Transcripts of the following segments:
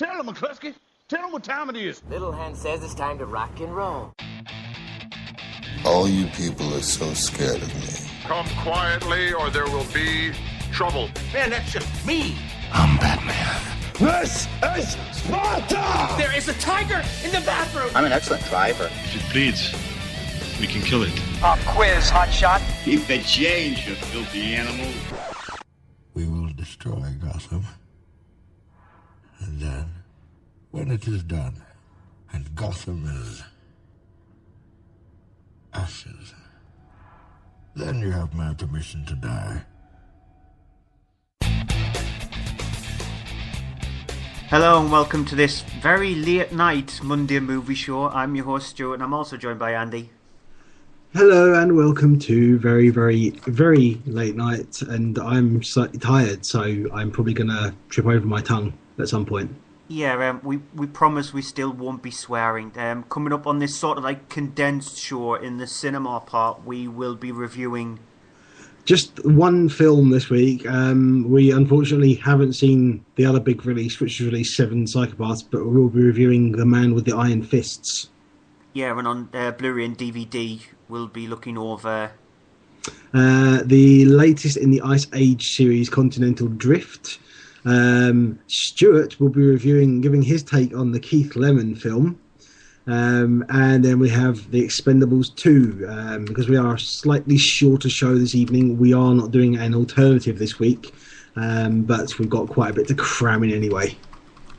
Tell him, McCluskey. Tell him what time it is. Little Hen says it's time to rock and roll. All you people are so scared of me. Come quietly or there will be trouble. Man, that's just me. I'm Batman. This is Sparta! There is a tiger in the bathroom! I'm an excellent driver. If it bleeds, we can kill it. Pop quiz, hotshot. Keep the change, you filthy animal. We will destroy Gotham. And then, when it is done, and Gotham is ashes, then you have my permission to die. Hello and welcome to this very late night Monday movie show. I'm your host Stuart and I'm also joined by Andy. Hello and welcome to very late night, and I'm slightly tired, so I'm probably going to trip over my tongue at some point. Yeah, we promise we still won't be swearing. Coming up on this sort of like condensed show in the cinema part, we will be reviewing just one film this week. We unfortunately haven't seen the other big release, which was released Seven Psychopaths, but we will be reviewing The Man with the Iron Fists. Yeah, and on Blu-ray and DVD, we'll be looking over the latest in the Ice Age series, Continental Drift. Stuart will be giving his take on the Keith Lemon film. And then we have The Expendables 2. Because we are a slightly shorter show this evening, we are not doing an alternative this week. But we've got quite a bit to cram in anyway.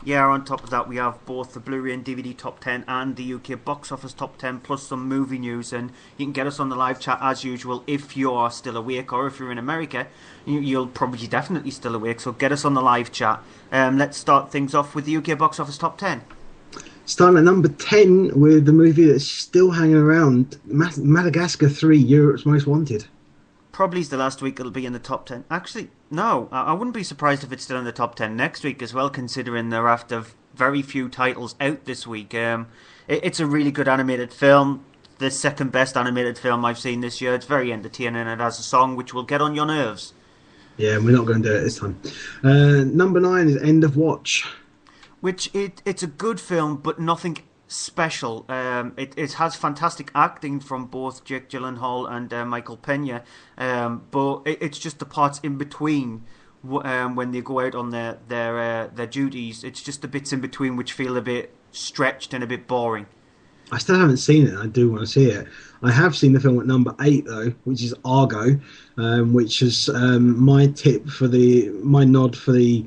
Yeah, on top of that, we have both the Blu-ray and DVD top 10 and the UK box office top 10, plus some movie news. And you can get us on the live chat as usual if you're still awake, or if you're in America, you'll probably definitely still awake. So get us on the live chat. Let's start things off with the UK box office top 10. Starting at number 10 with the movie that's still hanging around, Madagascar 3, Europe's Most Wanted. Probably the last week it'll be in the top 10. Actually, no, I wouldn't be surprised if it's still in the top 10 next week as well, considering they're after very few titles out this week. It's a really good animated film, the second best animated film I've seen this year. It's very entertaining, and it has a song which will get on your nerves. Yeah, we're not going to do it this time. Number 9 is End of Watch. Which it's a good film, but nothing special. It has fantastic acting from both Jake Gyllenhaal and Michael Pena, but it's just the parts in between when they go out on their duties. It's just the bits in between which feel a bit stretched and a bit boring. I still haven't seen it. I do want to see it. I have seen the film at number 8 though, which is Argo, which is my nod for the.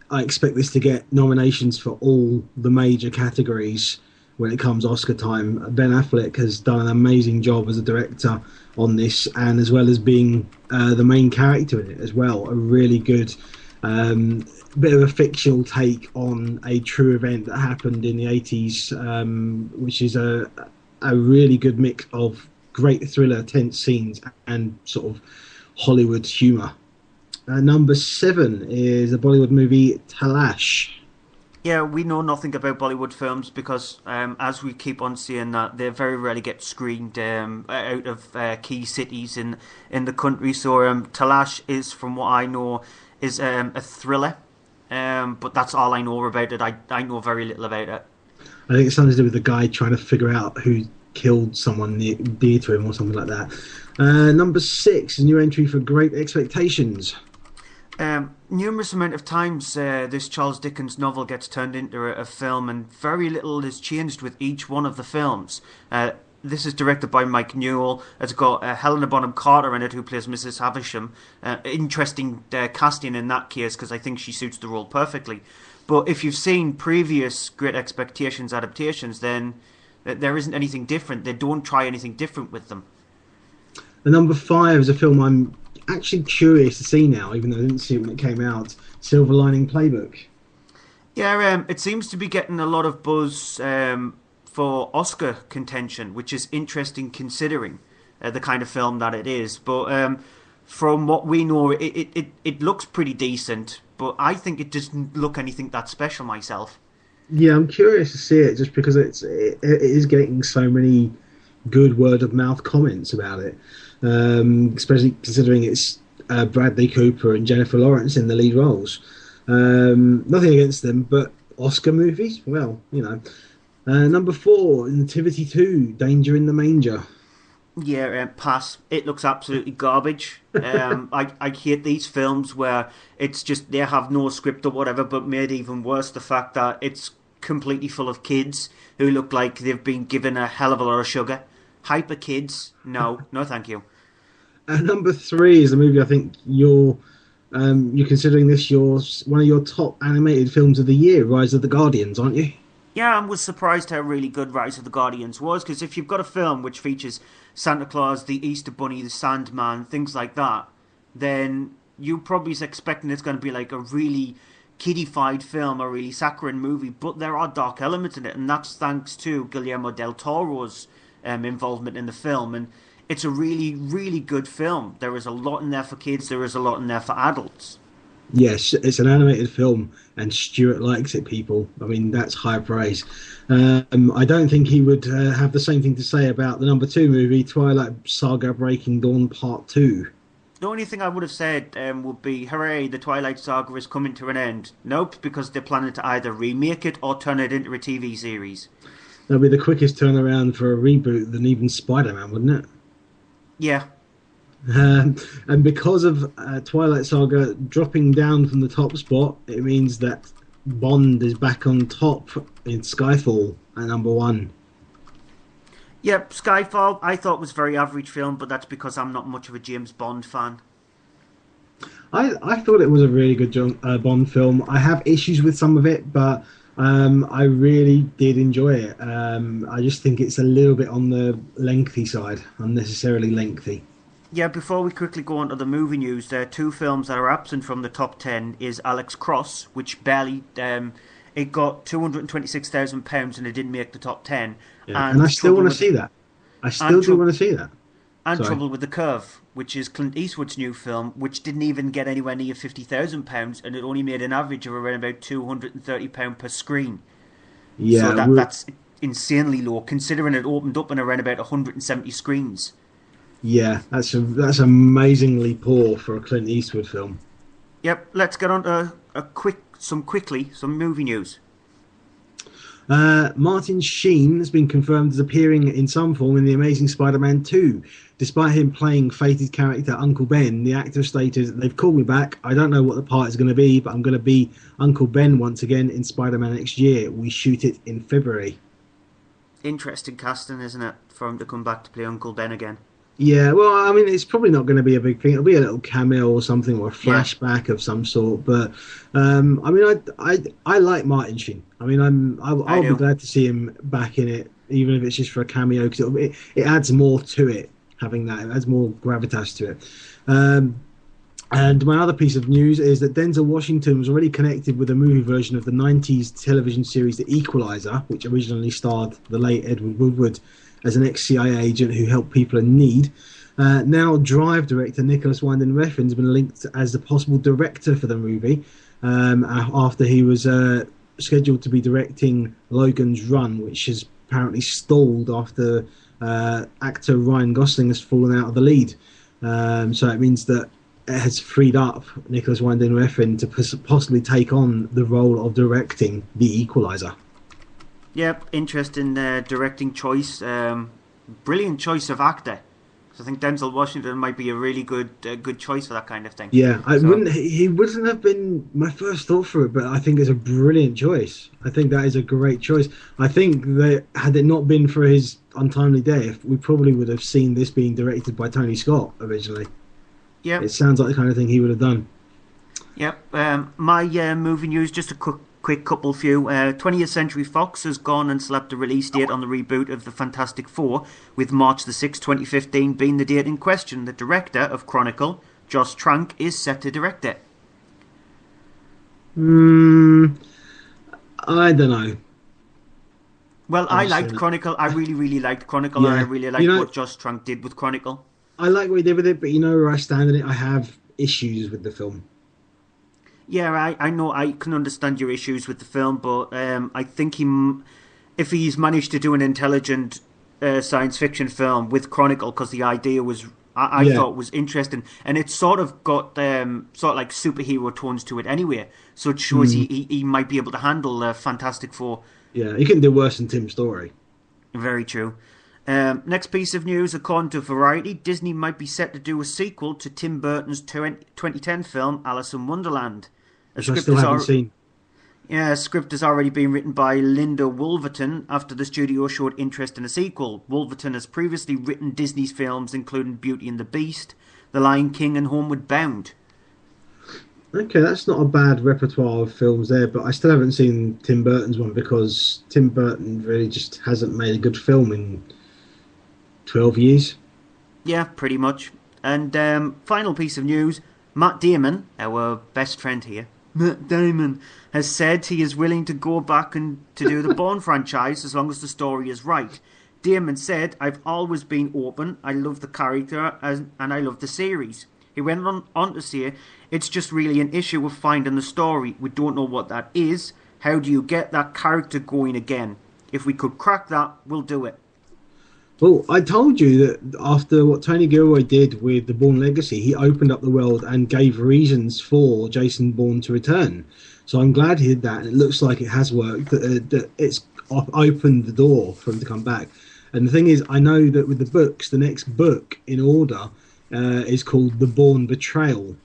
I expect this to get nominations for all the major categories when it comes Oscar time. Ben Affleck has done an amazing job as a director on this, and as well as being the main character in it as well. A really good bit of a fictional take on a true event that happened in the 80s, which is a really good mix of great thriller, tense scenes, and sort of Hollywood humour. Number 7 is the Bollywood movie Talash. Yeah, we know nothing about Bollywood films because, as we keep on seeing that, they very rarely get screened out of key cities in the country. So Talash is, from what I know, is a thriller, but that's all I know about it. I know very little about it. I think it's something to do with the guy trying to figure out who killed someone dear to him or something like that. Number 6 is a new entry for Great Expectations. Numerous amount of times this Charles Dickens novel gets turned into a film, and very little is changed with each one of the films. This is directed by Mike Newell. It's got Helena Bonham Carter in it, who plays Mrs. Havisham. Interesting casting in that case, because I think she suits the role perfectly. But if you've seen previous Great Expectations adaptations, then there isn't anything different. They don't try anything different with them. The number 5 is a film I'm actually curious to see now, even though I didn't see it when it came out. Silver Lining Playbook. Yeah, it seems to be getting a lot of buzz for Oscar contention, which is interesting considering the kind of film that it is. But from what we know, it looks pretty decent, but I think it doesn't look anything that special myself. Yeah, I'm curious to see it just because it is getting so many good word of mouth comments about it. Especially considering it's Bradley Cooper and Jennifer Lawrence in the lead roles. Nothing against them, but Oscar movies, well, you know. Number 4, Nativity 2, Danger in the Manger. Yeah, pass. It looks absolutely garbage. I hate these films where it's just they have no script or whatever, but made even worse the fact that it's completely full of kids who look like they've been given a hell of a lot of sugar. Hyper kids, no, no, thank you. Number 3 is a movie I think you're considering this one of your top animated films of the year, Rise of the Guardians, aren't you? Yeah, I was surprised how really good Rise of the Guardians was, because if you've got a film which features Santa Claus, the Easter Bunny, the Sandman, things like that, then you probably is expecting it's going to be like a really kiddified film, a really saccharine movie, but there are dark elements in it, and that's thanks to Guillermo del Toro's involvement in the film, and it's a really, really good film. There is a lot in there for kids, there is a lot in there for adults. Yes, it's an animated film, and Stuart likes it, people. I mean, that's high praise. I don't think he would have the same thing to say about the number 2 movie, Twilight Saga Breaking Dawn Part 2. The only thing I would have said would be, hooray, the Twilight Saga is coming to an end. Nope, because they're planning to either remake it or turn it into a TV series. That'll be the quickest turnaround for a reboot than even Spider-Man, wouldn't it? Yeah. And because of Twilight Saga dropping down from the top spot, it means that Bond is back on top in Skyfall at number 1. Yep, Skyfall I thought was a very average film, but that's because I'm not much of a James Bond fan. I thought it was a really good Bond film. I have issues with some of it, but I really did enjoy it. I just think it's a little bit on the lengthy side, unnecessarily lengthy. Yeah, before we quickly go on to the movie news, there are 2 films that are absent from the top 10 is Alex Cross, which barely, it got £226,000 and it didn't make the top 10. Yeah. And I still want to see that. I still do want to see that. And Trouble with the Curve, which is Clint Eastwood's new film, which didn't even get anywhere near £50,000 and it only made an average of around about £230 per screen. Yeah, so that's insanely low, considering it opened up in around about 170 screens. Yeah, that's amazingly poor for a Clint Eastwood film. Yep, let's get on to some movie news. Martin Sheen has been confirmed as appearing in some form in The Amazing Spider-Man 2. Despite him playing fated character Uncle Ben, the actor stated, "They've called me back. I don't know what the part is going to be, but I'm going to be Uncle Ben once again in Spider-Man next year. We shoot it in February." Interesting casting, isn't it, for him to come back to play Uncle Ben again? Yeah, well, I mean, it's probably not going to be a big thing. It'll be a little cameo or something, or a flashback of some sort. But I mean, I like Martin Sheen. I mean, I'll be glad to see him back in it, even if it's just for a cameo, because it adds more to it. Having that, it adds more gravitas to it. And my other piece of news is that Denzel Washington was already connected with a movie version of the 90s television series The Equalizer, which originally starred the late Edward Woodward as an ex-CIA agent who helped people in need. Now Drive director Nicholas Winding Refn has been linked as the possible director for the movie after he was scheduled to be directing Logan's Run, which has apparently stalled after actor Ryan Gosling has fallen out of the lead. So it means that it has freed up Nicholas Winding Refn to possibly take on the role of directing The Equalizer. Yep, interesting directing choice. Brilliant choice of actor. So I think Denzel Washington might be a really good choice for that kind of thing. Yeah, he wouldn't have been my first thought for it, but I think it's a brilliant choice. I think that is a great choice. I think that had it not been for his untimely death, we probably would have seen this being directed by Tony Scott originally. Yep. It sounds like the kind of thing he would have done. Yep. My movie news, just a quick couple few. 20th Century Fox has gone and slapped a release date on the reboot of the Fantastic Four, with March the 6th, 2015 being the date in question. The director of Chronicle, Josh Trank, is set to direct it. I don't know. Well, I liked Chronicle. I really, really liked Chronicle, and I really liked what Josh Trank did with Chronicle. I like what he did with it, but you know where I stand in it. I have issues with the film. Yeah, I know I can understand your issues with the film, but I think if he's managed to do an intelligent science fiction film with Chronicle, because the idea was I Yeah. thought was interesting, and it's sort of got sort of like superhero tones to it anyway. So it shows he might be able to handle the Fantastic Four. Yeah, he couldn't do worse than Tim Story. Very true. Next piece of news, according to Variety, Disney might be set to do a sequel to Tim Burton's 2010 film Alice in Wonderland. Which I still haven't seen. Yeah, a script has already been written by Linda Wolverton after the studio showed interest in a sequel. Wolverton has previously written Disney's films including Beauty and the Beast, The Lion King and Homeward Bound. Okay, that's not a bad repertoire of films there, but I still haven't seen Tim Burton's one because Tim Burton really just hasn't made a good film in 12 years. Yeah, pretty much. And final piece of news, Matt Damon, our best friend here, Matt Damon, has said he is willing to go back and to do the Bourne franchise as long as the story is right. Damon said, "I've always been open, I love the character and I love the series." He went on to say, "It's just really an issue of finding the story. We don't know what that is. How do you get that character going again? If we could crack that, we'll do it." Well, I told you that after what Tony Gilroy did with the Bourne Legacy, he opened up the world and gave reasons for Jason Bourne to return. So I'm glad he did that, and it looks like it has worked. That it's opened the door for him to come back. And the thing is, I know that with the books, the next book in order is called The Bourne Betrayal.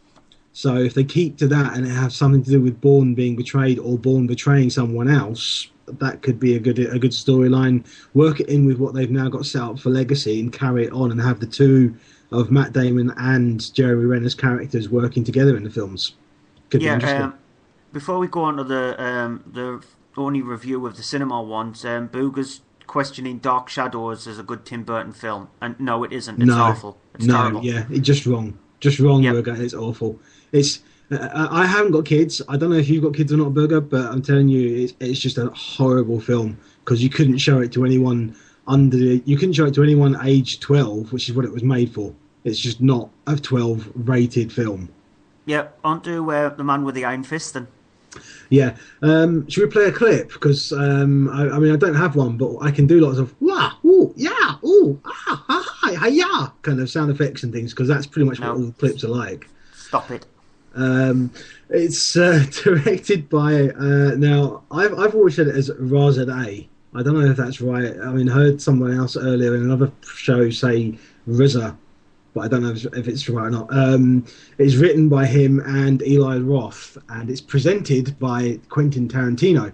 So if they keep to that and it has something to do with Bourne being betrayed or Bourne betraying someone else, that could be a good storyline. Work it in with what they've now got set up for Legacy and carry it on and have the two of Matt Damon and Jeremy Renner's characters working together in the films. Could be interesting. Before we go on to the only review of the cinema ones, Booger's questioning Dark Shadows as a good Tim Burton film, and no, it isn't. It's awful. It's terrible. Yeah, it's just wrong. Just wrong, Yep. Burger. It's awful. It's. I haven't got kids. I don't know if you've got kids or not, Burger, but I'm telling you, it's just a horrible film because you couldn't show it to anyone you couldn't show it to anyone age 12, which is what it was made for. It's just not a 12 rated film. Yep. On to The Man with the Iron Fist then. Yeah. Should we play a clip? Because I mean, I don't have one, but I can do lots of wah, ooh, yeah, ooh, ah, ha, hi, yeah, kind of sound effects and things. Because that's pretty much what all the clips are like. Stop it. It's directed by now. I've always said it as Razed A. I don't know if that's right. I mean, I heard someone else earlier in another show say Rizza, but I don't know if it's right or not. It's written by him and Eli Roth, and it's presented by Quentin Tarantino.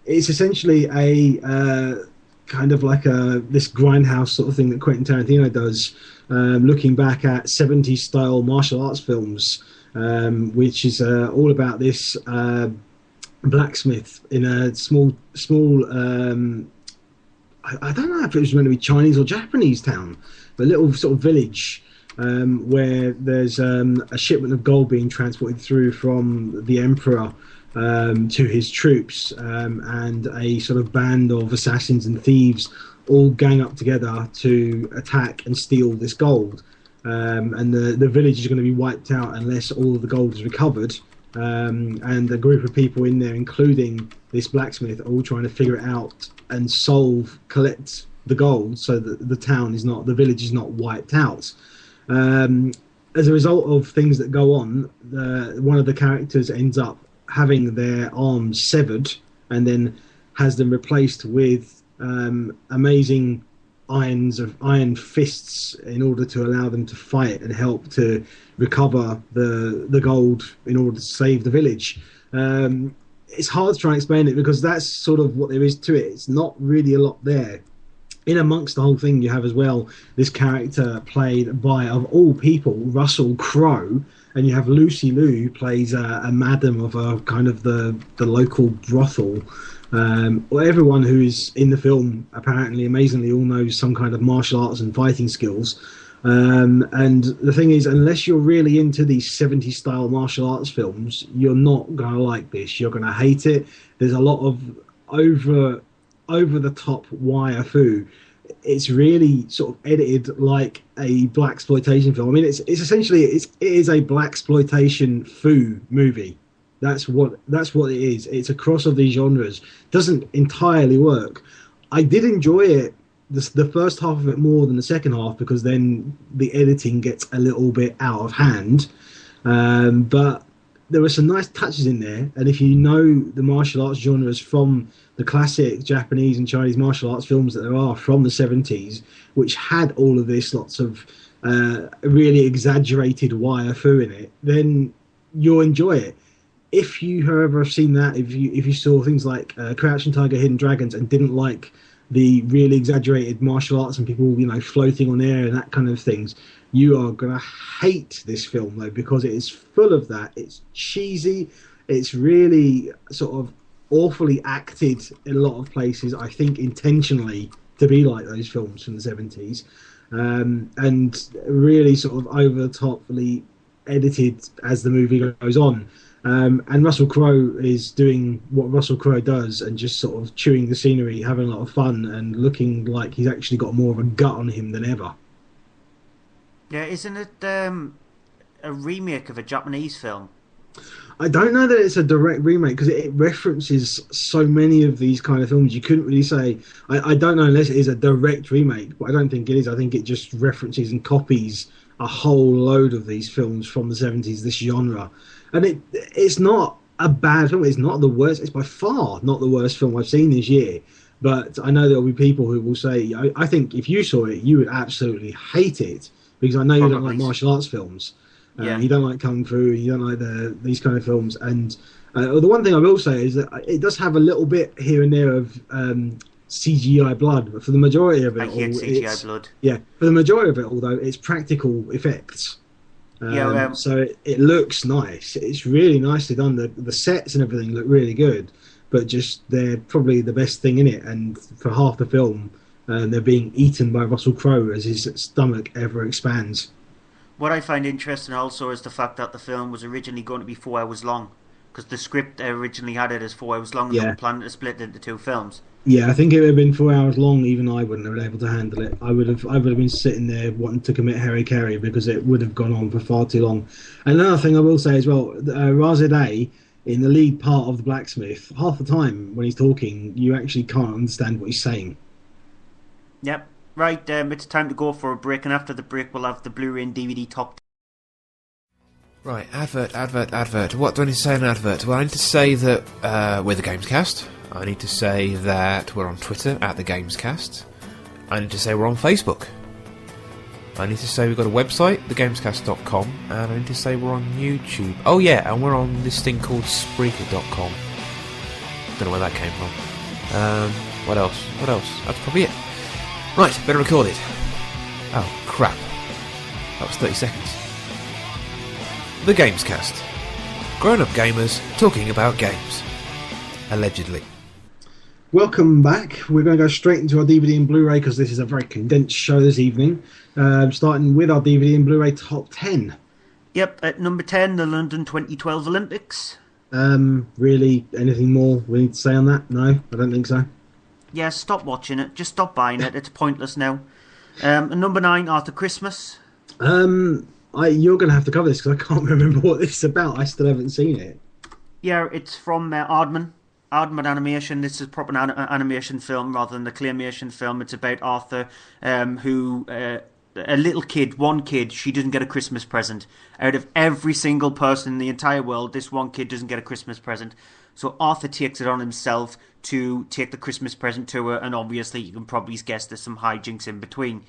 It's essentially a kind of like this grindhouse sort of thing that Quentin Tarantino does, looking back at 70s style martial arts films. Which is all about this blacksmith in a small I don't know if it was meant to be Chinese or Japanese town, but a little sort of village where there's a shipment of gold being transported through from the emperor to his troops, and a sort of band of assassins and thieves all gang up together to attack and steal this gold. And the village is going to be wiped out unless all of the gold is recovered. And a group of people in there, including this blacksmith, are all trying to figure it out and collect the gold so that the village is not wiped out. As a result of things that go on, one of the characters ends up having their arms severed and then has them replaced with amazing iron fists in order to allow them to fight and help to recover the gold in order to save the village. It's hard to try and explain it because that's sort of what there is to it. It's not really a lot there. In amongst the whole thing, you have as well this character played by, of all people, Russell Crowe, and you have Lucy Liu, who plays a madam of a kind of the local brothel. Everyone who is in the film apparently amazingly all knows some kind of martial arts and fighting skills. And the thing is, unless you're really into these 70s style martial arts films, you're not going to like this. You're going to hate it. There's a lot of over the top wire foo. It's really sort of edited like a blaxploitation film. I mean, it's essentially it is a blaxploitation foo movie. That's what it is. It's a cross of these genres. Doesn't entirely work. I did enjoy it the first half of it more than the second half, because then the editing gets a little bit out of hand. But there were some nice touches in there, and if you know the martial arts genres from the classic Japanese and Chinese martial arts films that there are from the 70s, which had all of this lots of really exaggerated wire fu in it, then you'll enjoy it. If you, however, have seen that, if you saw things like Crouching Tiger, Hidden Dragons, and didn't like the really exaggerated martial arts and people, floating on air and that kind of things, you are going to hate this film, though, because it is full of that. It's cheesy. It's really sort of awfully acted in a lot of places, I think intentionally, to be like those films from the 70s. And really sort of over-the-toply edited as the movie goes on. And Russell Crowe is doing what Russell Crowe does and just sort of chewing the scenery, having a lot of fun, and looking like he's actually got more of a gut on him than ever. Yeah, isn't it a remake of a Japanese film? I don't know that it's a direct remake, because it references so many of these kind of films. You couldn't really say. I don't know unless it is a direct remake, but I don't think it is. I think it just references and copies a whole load of these films from the 70s, this genre. And it's not a bad film. It's not the worst. It's by far not the worst film I've seen this year. But I know there will be people who will say, I think if you saw it, you would absolutely hate it, because I know you don't like martial arts films. You don't like kung fu, you don't like these kind of films. And the one thing I will say is that it does have a little bit here and there of CGI blood, but for the majority of it, I hate CGI blood. Yeah, for the majority of it, although it's practical effects. So it looks nice. It's really nicely done. The sets and everything look really good, but just they're probably the best thing in it. And for half the film, they're being eaten by Russell Crowe as his stomach ever expands. What I find interesting also is the fact that the film was originally going to be 4 hours long, because the script originally had it as 4 hours long, and they were planning to split it into two films. Yeah, I think it would have been 4 hours long. Even I wouldn't have been able to handle it. I would have been sitting there wanting to commit hara-kiri, because it would have gone on for far too long. And another thing I will say as well, Razadeh, in the lead part of the blacksmith, half the time when he's talking, you actually can't understand what he's saying. Yep. Right, it's time to go for a break, and after the break we'll have the Blu-ray and DVD top. Right, advert. What do I need to say in an advert? Well, I need to say that we're the Gamescast. I need to say that we're on Twitter at the Gamescast. I need to say we're on Facebook. I need to say we've got a website, thegamescast.com, and I need to say we're on YouTube. Oh yeah, and we're on this thing called Spreaker.com. Don't know where that came from. What else? That's probably it. Right, better record it. Oh, crap. That was 30 seconds. The Gamescast. Grown-up gamers talking about games. Allegedly. Welcome back. We're going to go straight into our DVD and Blu-ray, because this is a very condensed show this evening. Starting with our DVD and Blu-ray top 10. Yep, at number 10, the London 2012 Olympics. Really, anything more we need to say on that? No, I don't think so. Yeah, stop watching it. Just stop buying it. It's pointless now. Number 9, Arthur Christmas. You're going to have to cover this, because I can't remember what this is about. I still haven't seen it. Yeah, it's from Aardman Animation. This is a proper animation film rather than a claymation film. It's about Arthur, who... a little kid, one kid, she doesn't get a Christmas present. Out of every single person in the entire world, this one kid doesn't get a Christmas present. So Arthur takes it on himself to take the Christmas present to her, and obviously you can probably guess there's some hijinks in between.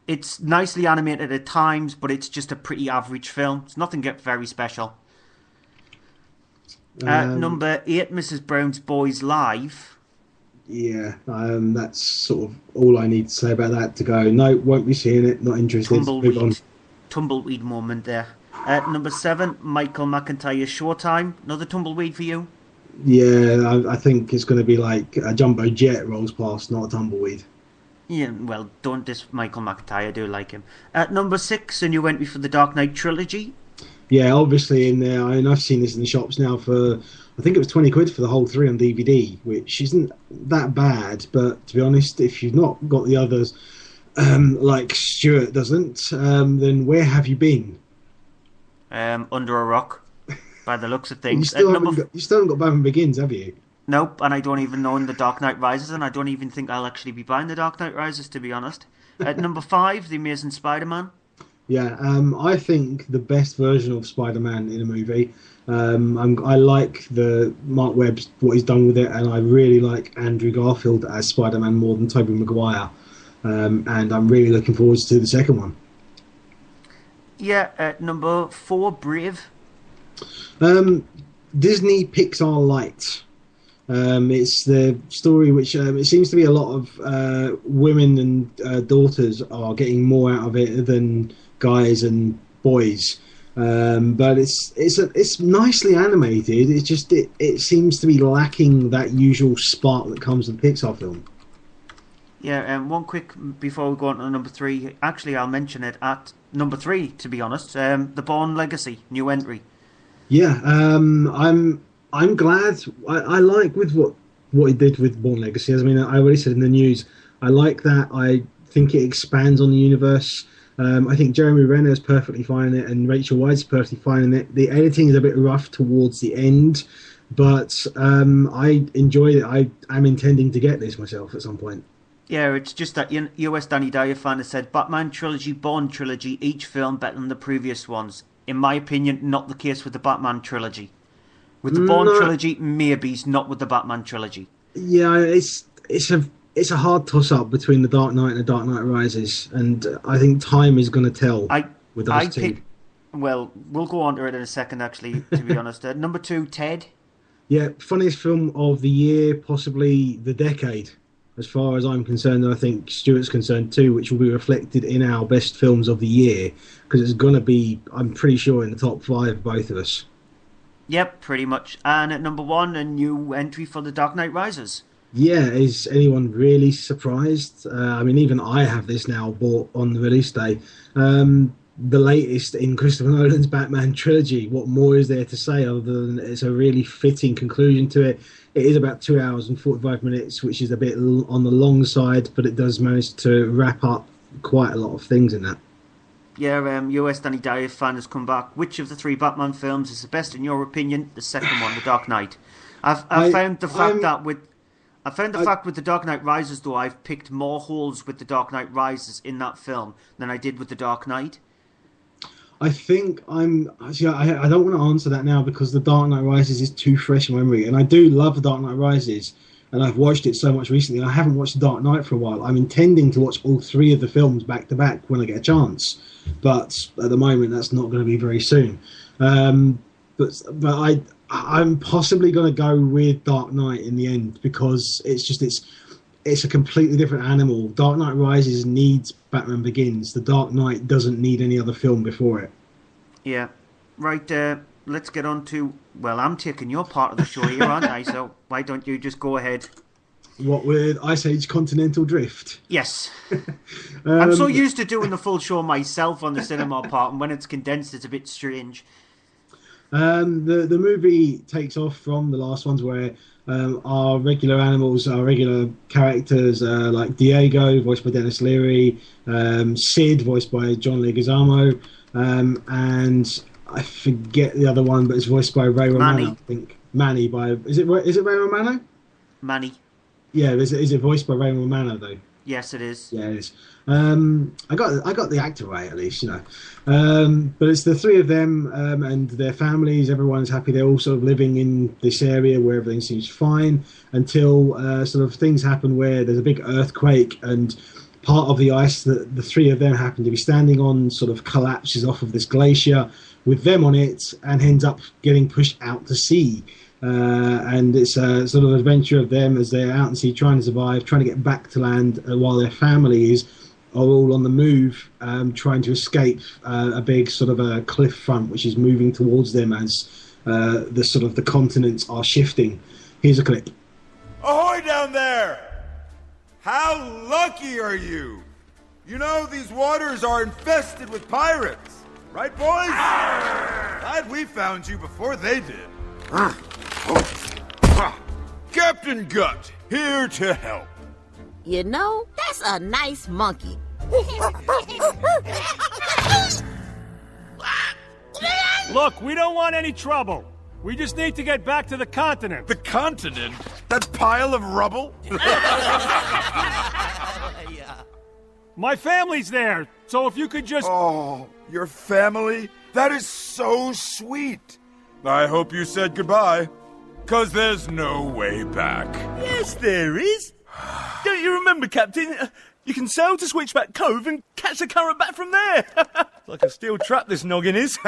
It's nicely animated at times, but it's just a pretty average film. It's nothing very special. Number 8, Mrs. Brown's Boys Live. Yeah, that's sort of all I need to say about that to go. No, won't be seeing it, not interested. Move on. Tumbleweed moment there. Number 7, Michael McIntyre's Showtime. Another tumbleweed for you? Yeah, I think it's going to be like a jumbo jet rolls past, not a tumbleweed. Yeah, well, don't diss Michael McIntyre, I do like him. At number 6, a new entry for the Dark Knight trilogy. Yeah, obviously in there. I mean, I've seen this in the shops now for, I think it was 20 quid for the whole 3 on DVD, which isn't that bad. But to be honest, if you've not got the others, like Stuart doesn't, then where have you been? Under a rock, by the looks of things. You still haven't got Batman Begins, have you? Nope, and I don't even own The Dark Knight Rises, and I don't even think I'll actually be buying The Dark Knight Rises, to be honest. At number 5, The Amazing Spider-Man. Yeah, I think the best version of Spider-Man in a movie. I like the Mark Webb's what he's done with it, and I really like Andrew Garfield as Spider-Man more than Tobey Maguire. And I'm really looking forward to the second one. Yeah, at number 4, Brave. Disney Pixar Light. It's the story which it seems to be a lot of women and daughters are getting more out of it than guys and boys. But it's nicely animated. It's just it seems to be lacking that usual spark that comes with a Pixar film. Yeah, one quick before we go on to number 3. Actually, I'll mention it at number 3. To be honest, The Bourne Legacy, new entry. Yeah, I'm glad. I like with what he did with Bourne Legacy. As I mean, I already said in the news, I like that. I think it expands on the universe. I think Jeremy Renner is perfectly fine in it, and Rachel Weisz is perfectly fine in it. The editing is a bit rough towards the end, but I enjoyed it. I am intending to get this myself at some point. Yeah, it's just that US Danny Dyer fan has said Batman trilogy, Bourne trilogy, each film better than the previous ones. In my opinion, not the case with the Batman trilogy. With the Bourne trilogy, maybe, not with the Batman trilogy. Yeah, it's a hard toss-up between The Dark Knight and The Dark Knight Rises, and I think time is going to tell with those two. Well, we'll go on to it in a second, actually, to be honest. Number 2, Ted. Yeah, funniest film of the year, possibly the decade, as far as I'm concerned, and I think Stuart's concerned too, which will be reflected in our best films of the year, because it's going to be, I'm pretty sure, in the top 5, both of us. Yep, pretty much. And at number 1, a new entry for The Dark Knight Rises. Yeah, is anyone really surprised? I mean, even I have this now bought on the release day. The latest in Christopher Nolan's Batman trilogy. What more is there to say other than it's a really fitting conclusion to it? It is about 2 hours and 45 minutes, which is a bit on the long side, but it does manage to wrap up quite a lot of things in that. Yeah, US Danny Dyer fan has come back. Which of the 3 Batman films is the best in your opinion? The second one, The Dark Knight. I found the fact with The Dark Knight Rises, though, I've picked more holes with The Dark Knight Rises in that film than I did with The Dark Knight. I think I don't want to answer that now because The Dark Knight Rises is too fresh in memory, and I do love The Dark Knight Rises, and I've watched it so much recently. I haven't watched The Dark Knight for a while. I'm intending to watch all 3 of the films back to back when I get a chance, but at the moment that's not going to be very soon. But I'm possibly going to go with Dark Knight in the end because it's a completely different animal. Dark Knight Rises needs Batman Begins. The Dark Knight doesn't need any other film before it. Yeah. Right, let's get on to... Well, I'm taking your part of the show here, aren't I? So why don't you just go ahead? What, with Ice Age Continental Drift? Yes. I'm so used to doing the full show myself on the cinema part, and when it's condensed, it's a bit strange. The movie takes off from the last ones where our regular animals, our regular characters like Diego, voiced by Dennis Leary, Sid, voiced by John Leguizamo, and I forget the other one, but it's voiced by Ray Romano. I think Manny by is it Ray Romano? Manny. Yeah, is it voiced by Ray Romano though? Yes, it is. Yeah, it is. I got the actor right at least, you know. But it's the 3 of them and their families. Everyone's happy. They're all sort of living in this area where everything seems fine until sort of things happen where there's a big earthquake and part of the ice that the 3 of them happen to be standing on sort of collapses off of this glacier with them on it and ends up getting pushed out to sea. And it's a sort of adventure of them as they're out at sea trying to survive, trying to get back to land while their families are all on the move, trying to escape a big sort of a cliff front which is moving towards them as the continents are shifting. Here's a clip. Ahoy down there! How lucky are you? You know these waters are infested with pirates, right boys? Glad we found you before they did. Captain Gut, here to help. You know, that's a nice monkey. Look, we don't want any trouble. We just need to get back to the continent. The continent? That pile of rubble? My family's there, so if you could just... Oh, your family? That is so sweet. I hope you said goodbye, 'cause there's no way back. Yes, there is. Don't you remember, Captain? You can sail to Switchback Cove and catch the current back from there. Like a steel trap this noggin is.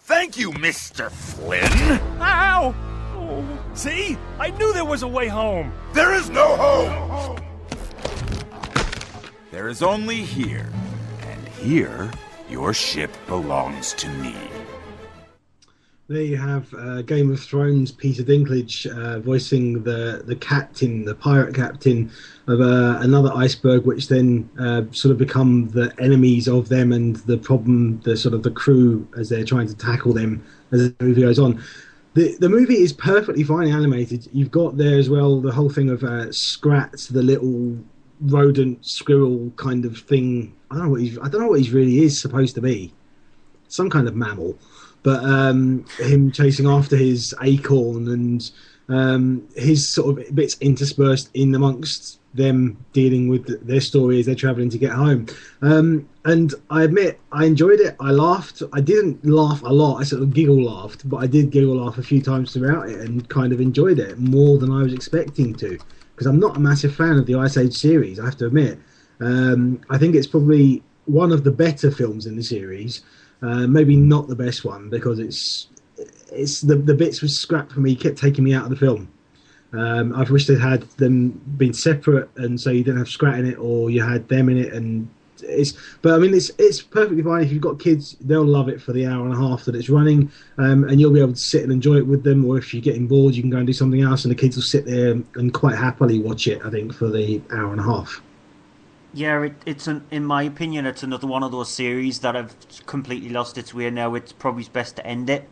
Thank you, Mr. Flynn. Ow! Oh, see? I knew there was a way home. There is no home. There is only here. And here, your ship belongs to me. There you have Game of Thrones Peter Dinklage voicing the captain, the pirate captain of another iceberg, which then sort of become the enemies of them and the problem, the sort of the crew as they're trying to tackle them as the movie goes on. The movie is perfectly fine animated. You've got there as well the whole thing of Scrat, the little rodent squirrel kind of thing. I don't know what he really is supposed to be. Some kind of mammal. But him chasing after his acorn and his sort of bits interspersed in amongst them dealing with their story as they're travelling to get home. And I admit, I enjoyed it. I laughed. I didn't laugh a lot. I sort of giggle laughed, but I did giggle laugh a few times throughout it and kind of enjoyed it more than I was expecting to. Because I'm not a massive fan of the Ice Age series, I have to admit. I think it's probably one of the better films in the series. Maybe not the best one because it's the bits with Scrap for me kept taking me out of the film. I've wished they'd had them been separate and so you didn't have Scrat in it or you had them in it and but I mean it's perfectly fine if you've got kids. They'll love it for the hour and a half that it's running, and you'll be able to sit and enjoy it with them. Or if you're getting bored, you can go and do something else, and the kids will sit there and quite happily watch it. I think for the hour and a half. Yeah, in my opinion, it's another one of those series that have completely lost its way now. It's probably best to end it.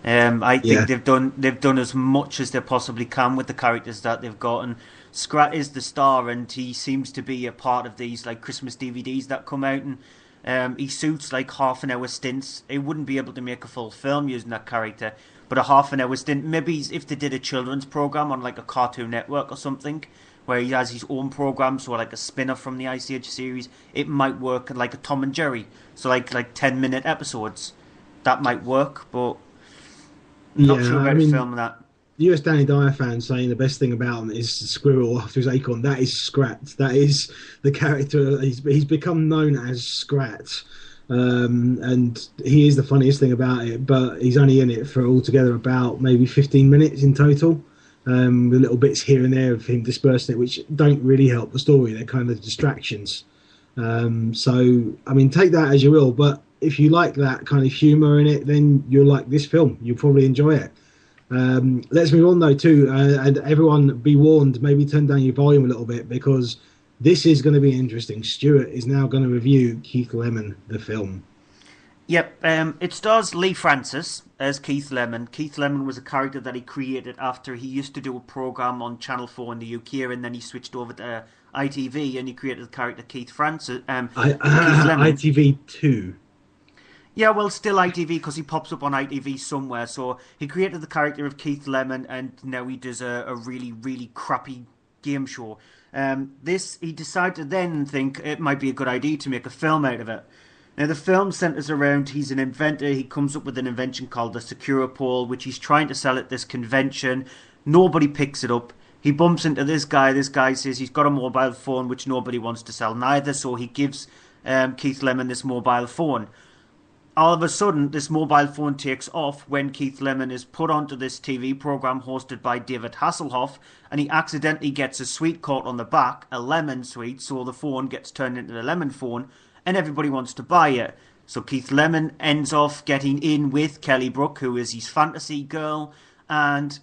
I think they've done as much as they possibly can with the characters that they've got, and Scrat is the star, and he seems to be a part of these like Christmas DVDs that come out, and he suits like half an hour stints. He wouldn't be able to make a full film using that character, but a half an hour stint, maybe if they did a children's program on like a Cartoon Network or something, where he has his own program, so like a spin-off from the Ice Age series, it might work like a Tom and Jerry, so like 10-minute episodes. That might work, but not sure about filming that. US Danny Dyer fans saying the best thing about him is the squirrel after his acorn. That is Scrat. That is the character. He's become known as Scrat. And he is the funniest thing about it, but he's only in it for altogether about maybe 15 minutes in total. With little bits here and there of him dispersing it, which don't really help the story. They're kind of distractions. So, I mean, take that as you will, but if you like that kind of humour in it, then you'll like this film. You'll probably enjoy it. Let's move on, though, too, and everyone be warned, maybe turn down your volume a little bit, because this is going to be interesting. Stuart is now going to review Keith Lemon, the film. Yep, it stars Lee Francis as Keith Lemon. Keith Lemon was a character that he created after he used to do a programme on Channel 4 in the UK, and then he switched over to ITV, and he created the character Keith Francis. Keith Lemon. ITV2. Yeah, well, still ITV, because he pops up on ITV somewhere. So he created the character of Keith Lemon, and now he does a really, really crappy game show. He decided to then think it might be a good idea to make a film out of it. Now, the film centres around, he's an inventor. He comes up with an invention called the Securapole, which he's trying to sell at this convention. Nobody picks it up. He bumps into this guy. This guy says he's got a mobile phone, which nobody wants to sell neither. So he gives Keith Lemon this mobile phone. All of a sudden, this mobile phone takes off when Keith Lemon is put onto this TV program hosted by David Hasselhoff, and he accidentally gets a sweet caught on the back, a lemon sweet, so the phone gets turned into a lemon phone, and everybody wants to buy it. So Keith Lemon ends off getting in with Kelly Brook, who is his fantasy girl, and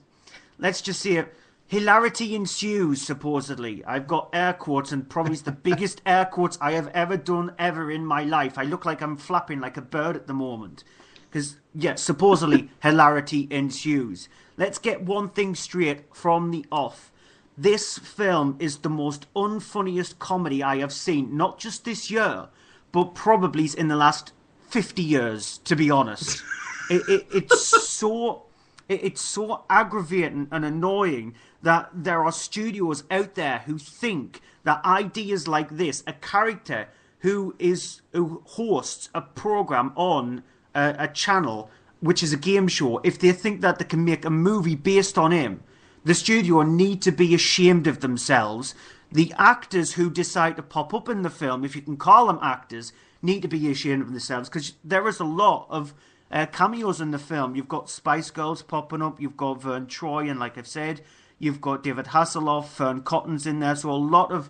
let's just say hilarity ensues, supposedly. I've got air quotes, and probably the biggest air quotes I have ever done ever in my life. I look like I'm flapping like a bird at the moment. Because, yeah, supposedly hilarity ensues. Let's get one thing straight from the off. This film is the most unfunniest comedy I have seen, not just this year, but probably in the last 50 years, to be honest. It's It's so aggravating and annoying that there are studios out there who think that ideas like this, a character who hosts a program on a channel, which is a game show, if they think that they can make a movie based on him, the studio need to be ashamed of themselves. The actors who decide to pop up in the film, if you can call them actors, need to be ashamed of themselves, because there is a lot of cameos in the film. You've got Spice Girls popping up, you've got Vern Troy, and like I've said, you've got David Hasselhoff, Fern Cotton's in there, so a lot of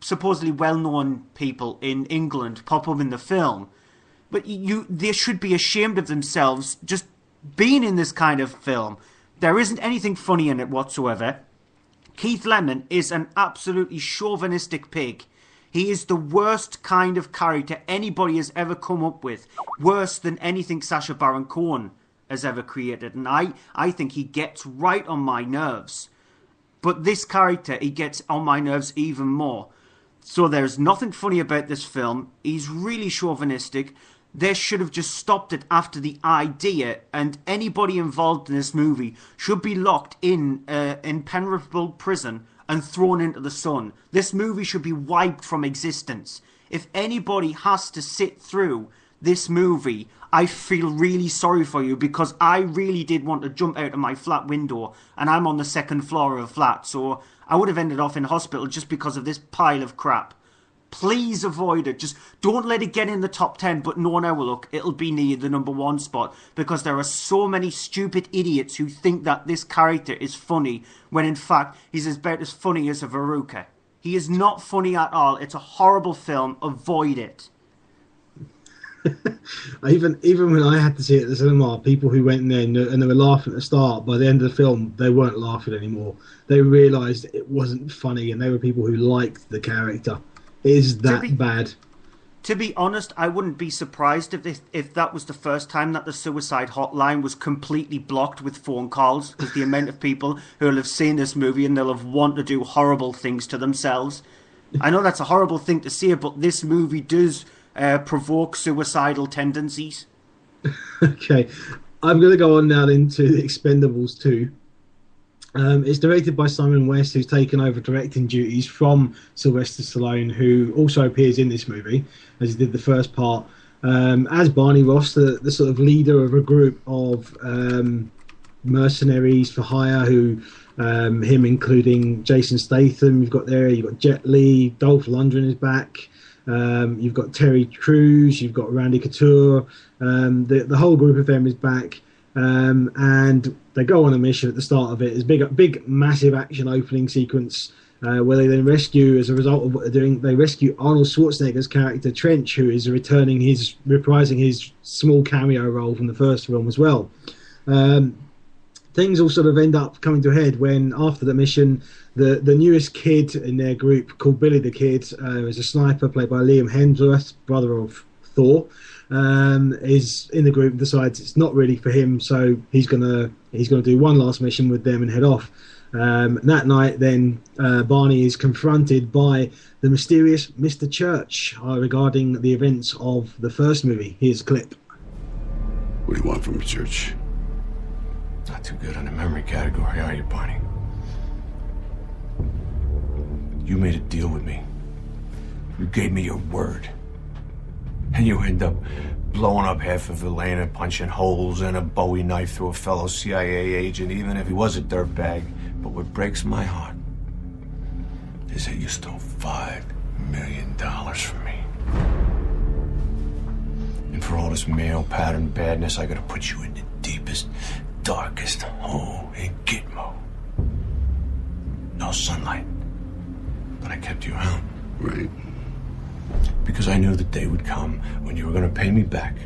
supposedly well-known people in England pop up in the film. But they should be ashamed of themselves just being in this kind of film. There isn't anything funny in it whatsoever. Keith Lemon is an absolutely chauvinistic pig. He is the worst kind of character anybody has ever come up with. Worse than anything Sacha Baron Cohen has ever created. And I think he gets right on my nerves. But this character, he gets on my nerves even more. So there's nothing funny about this film. He's really chauvinistic. They should have just stopped it after the idea, and anybody involved in this movie should be locked in Penrith prison and thrown into the sun. This movie should be wiped from existence. If anybody has to sit through this movie, I feel really sorry for you, because I really did want to jump out of my flat window, and I'm on the second floor of a flat, so I would have ended up in hospital just because of this pile of crap. Please avoid it. Just don't let it get in the top 10, but no, now look, it'll be near the number 1 spot, because there are so many stupid idiots who think that this character is funny, when in fact he's about as funny as a Veruca. He is not funny at all. It's a horrible film. Avoid it. Even when I had to see it at the cinema, people who went in there and they were laughing at the start, by the end of the film, they weren't laughing anymore. They realised it wasn't funny, and they were people who liked the character. It is that bad. To be honest, I wouldn't be surprised if that was the first time that the suicide hotline was completely blocked with phone calls, because the amount of people who will have seen this movie and they'll have wanted to do horrible things to themselves. I know that's a horrible thing to say, but this movie does provoke suicidal tendencies. Okay, I'm going to go on now into The Expendables 2. It's directed by Simon West, who's taken over directing duties from Sylvester Stallone, who also appears in this movie, as he did the first part, as Barney Ross, the sort of leader of a group of mercenaries for hire, who him including Jason Statham, you've got Jet Li, Dolph Lundgren is back, you've got Terry Crews, you've got Randy Couture, the whole group of them is back. And they go on a mission at the start of it. It's a big, massive action opening sequence where they then rescue, as a result of what they're doing, they rescue Arnold Schwarzenegger's character Trench, who is reprising his small cameo role from the first film as well. Things all sort of end up coming to a head when, after the mission, the newest kid in their group, called Billy the Kid, is a sniper played by Liam Hemsworth, brother of Thor. Is in the group, decides it's not really for him, so he's gonna do one last mission with them and head off. That night, then Barney is confronted by the mysterious Mr. Church regarding the events of the first movie. Here's a clip. What do you want from me, Church? Not too good on the memory category, are you, Barney? You made a deal with me. You gave me your word. And you end up blowing up half of Atlanta, punching holes in a Bowie knife through a fellow CIA agent, even if he was a dirtbag. But what breaks my heart is that you stole $5 million from me. And for all this male pattern badness, I gotta put you in the deepest, darkest hole in Gitmo. No sunlight. But I kept you out. Right. Because I knew the day would come when you were going to pay me back.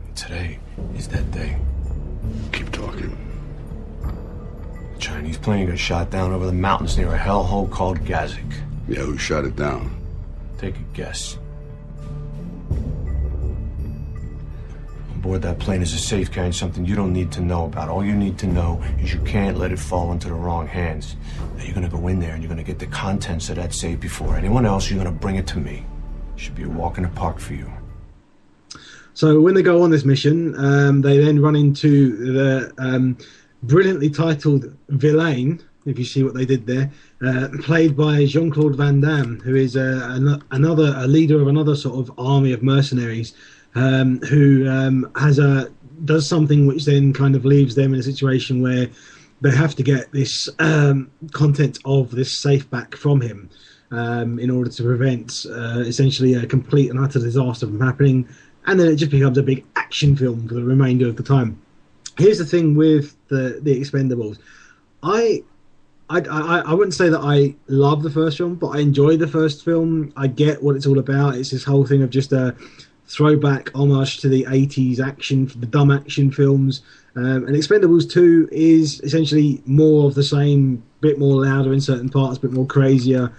And today is that day. Keep talking. The Chinese plane got shot down over the mountains near a hellhole called Gazik. Yeah, who shot it down? Take a guess. On board that plane is a safe carrying something you don't need to know about. All you need to know is you can't let it fall into the wrong hands. Now you're going to go in there and you're going to get the contents of that safe before anyone else. You're going to bring it to me. It should be a walk in the park for you. So when they go on this mission, they then run into the brilliantly titled Villain, if you see what they did there, played by Jean-Claude Van Damme, who is a leader of another sort of army of mercenaries, who does something which then kind of leaves them in a situation where they have to get this content of this safe back from him in order to prevent essentially a complete and utter disaster from happening. And then it just becomes a big action film for the remainder of the time. Here's the thing with the Expendables. I wouldn't say that I love the first film, but I enjoyed the first film. I get what it's all about. It's this whole thing of just a throwback homage to the 80s action, the dumb action films. And Expendables 2 is essentially more of the same, bit more louder in certain parts, a bit more crazier,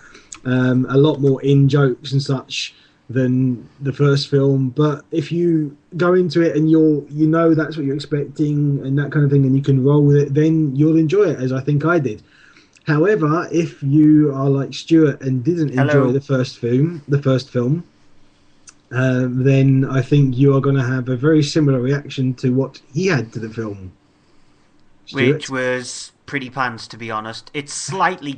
a lot more in jokes and such than the first film. But if you go into it and you know that's what you're expecting and that kind of thing, and you can roll with it, then you'll enjoy it, as I think I did. However, if you are like Stuart and didn't enjoy the first film, then I think you are going to have a very similar reaction to what he had to the film. Stuart? Which was pretty pants, to be honest. It's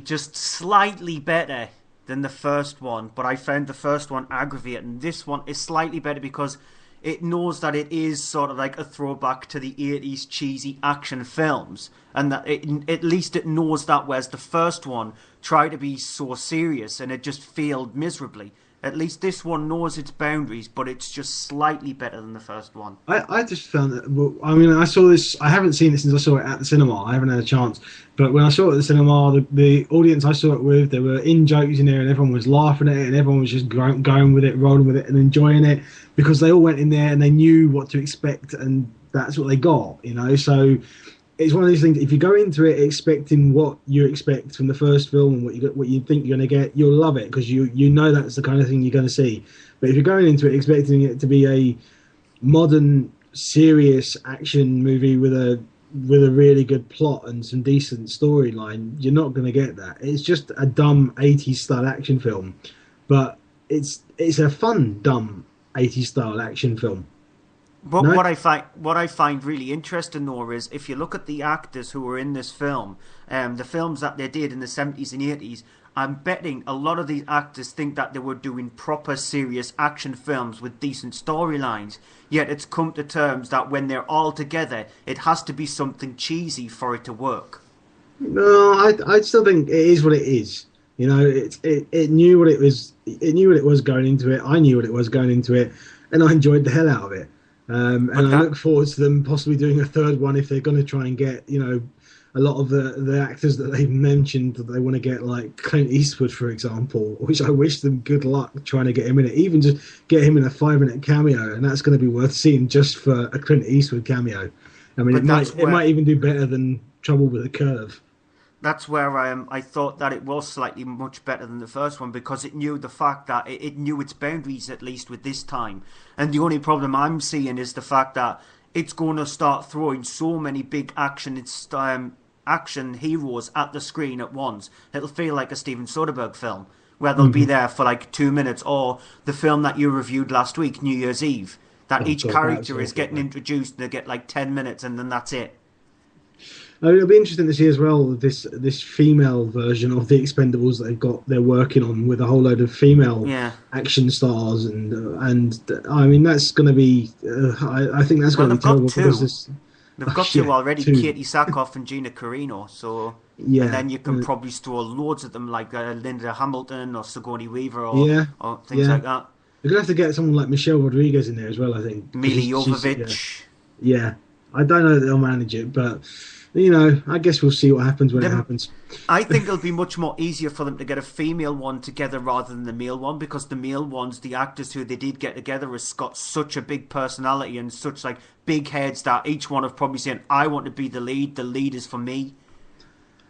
just slightly better than the first one, but I found the first one aggravating. This one is slightly better because it knows that it is sort of like a throwback to the 80s cheesy action films, and that at least it knows that, whereas the first one tried to be so serious and it just failed miserably. At least this one knows its boundaries, but it's just slightly better than the first one. I just found that, I mean, I saw this, I haven't seen it since I saw it at the cinema. I haven't had a chance. But when I saw it at the cinema, the audience I saw it with, there were in-jokes in there and everyone was laughing at it and everyone was just going with it, rolling with it and enjoying it because they all went in there and they knew what to expect and that's what they got, you know? So it's one of these things, if you go into it expecting what you expect from the first film and what you think you're going to get, you'll love it because you know that's the kind of thing you're going to see. But if you're going into it expecting it to be a modern, serious action movie with a really good plot and some decent storyline, you're not going to get that. It's just a dumb 80s style action film. But it's a fun, dumb 80s style action film. But no? what I find really interesting, though, is if you look at the actors who were in this film, the films that they did in the 70s and 80s, I'm betting a lot of these actors think that they were doing proper, serious action films with decent storylines. Yet it's come to terms that when they're all together, it has to be something cheesy for it to work. No, I still think it is what it is. You know, it knew what it was. It knew what it was going into it. I knew what it was going into it, and I enjoyed the hell out of it. And I look forward to them possibly doing a third one if they're going to try and get, you know, a lot of the actors that they've mentioned that they want to get, like Clint Eastwood, for example, which I wish them good luck trying to get him in it. Even just get him in a 5-minute cameo, and that's going to be worth seeing just for a Clint Eastwood cameo. I mean, it might even do better than Trouble with a Curve. That's where I thought that it was slightly much better than the first one because it knew the fact that it knew its boundaries, at least with this time. And the only problem I'm seeing is the fact that it's going to start throwing so many big action heroes at the screen at once. It'll feel like a Steven Soderbergh film where they'll be there for like 2 minutes, or the film that you reviewed last week, New Year's Eve, that each character is getting introduced and they get like 10 minutes and then that's it. It'll be interesting to see as well this female version of the Expendables that they're working on with a whole load of female action stars, and I mean that's going to be I think that's going to be terrible because they've got two already, Katie Sackhoff and Gina Carino, so and then you can probably store loads of them like Linda Hamilton or Sigourney Weaver or things like that. They're going to have to get someone like Michelle Rodriguez in there as well, I think. Mila Jovovich. Yeah, I don't know that they'll manage it, but you know, I guess we'll see what happens when it happens. I think it'll be much more easier for them to get a female one together rather than the male one, because the male ones, the actors who they did get together, has got such a big personality and such like big heads that each one have probably saying, "I want to be the lead is for me."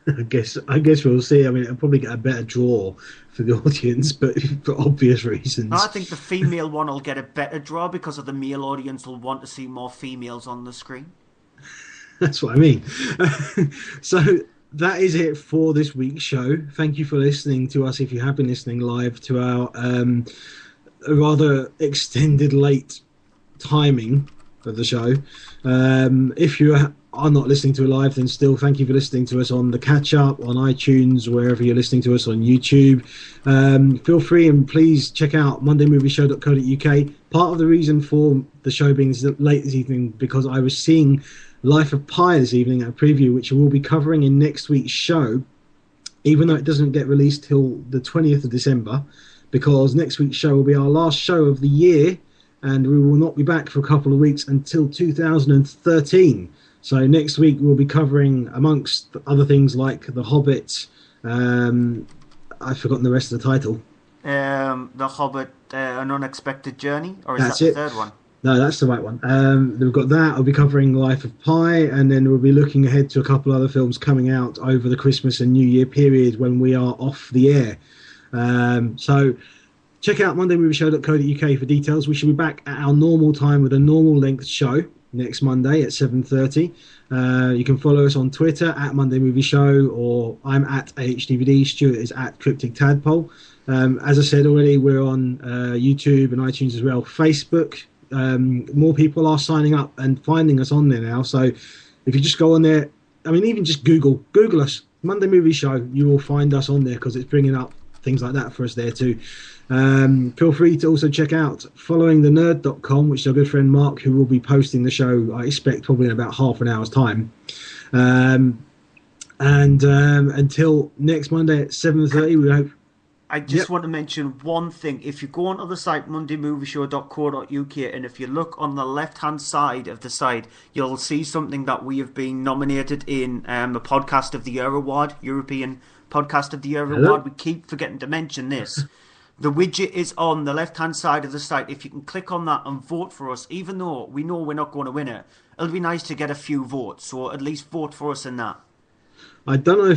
I guess we'll see. I mean, it'll probably get a better draw for the audience, but for obvious reasons. I think the female one will get a better draw because of the male audience will want to see more females on the screen. That's what I mean. So that is it for this week's show. Thank you for listening to us, if you have been listening live to our rather extended late timing of the show. If you are not listening to it live, then still thank you for listening to us on the catch up, on iTunes, wherever you're listening to us, on YouTube. Feel free and please check out mondaymovieshow.co.uk. Part of the reason for the show being late this evening because I was seeing Life of Pi this evening at a preview, which we'll be covering in next week's show, even though it doesn't get released till the 20th of December, because next week's show will be our last show of the year, and we will not be back for a couple of weeks until 2013. So next week we'll be covering, amongst other things like The Hobbit, I've forgotten the rest of the title. The Hobbit, An Unexpected Journey? Or is That's that the it. third one? No, that's the right one. We've got that. I'll be covering Life of Pi, and then we'll be looking ahead to a couple other films coming out over the Christmas and New Year period when we are off the air. So check out mondaymovieshow.co.uk for details. We should be back at our normal time with a normal length show next Monday at 7:30. You can follow us on Twitter at Monday Movie Show, or I'm at AHDVD. Stuart is at Cryptic Tadpole. As I said already, we're on YouTube and iTunes as well. Facebook. More people are signing up and finding us on there now. So if you just go on there, I mean, even just Google us, Monday Movie Show, you will find us on there because it's bringing up things like that for us there too. Feel free to also check out followingthenerd.com, which is our good friend Mark, who will be posting the show, I expect, probably in about half an hour's time. Until next Monday at 7:30, we hope. I just want to mention one thing. If you go onto the site mondaymovieshow.co.uk, and if you look on the left-hand side of the site, you'll see something that we have been nominated in the Podcast of the Year Award, European Podcast of the Year Award. We keep forgetting to mention this. The widget is on the left-hand side of the site. If you can click on that and vote for us, even though we know we're not going to win it, it'll be nice to get a few votes. So at least vote for us in that. I don't know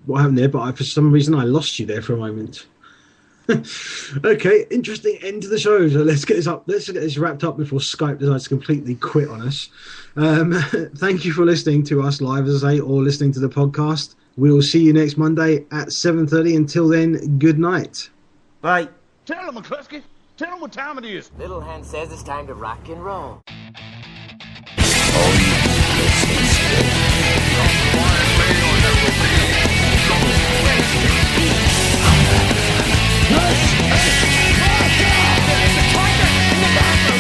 what happened there, but for some reason I lost you there for a moment. Okay, interesting end to the show. So let's get this wrapped up before Skype decides to completely quit on us. Thank you for listening to us live, as I say, or listening to the podcast. We will see you next Monday at 7:30. Until then, good night. Bye. Tell him, McCluskey. Tell him what time it is. Little Hen says it's time to rock and roll.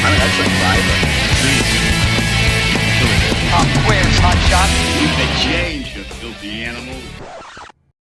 That's a private. Pop quiz, hot shot. Keep it J.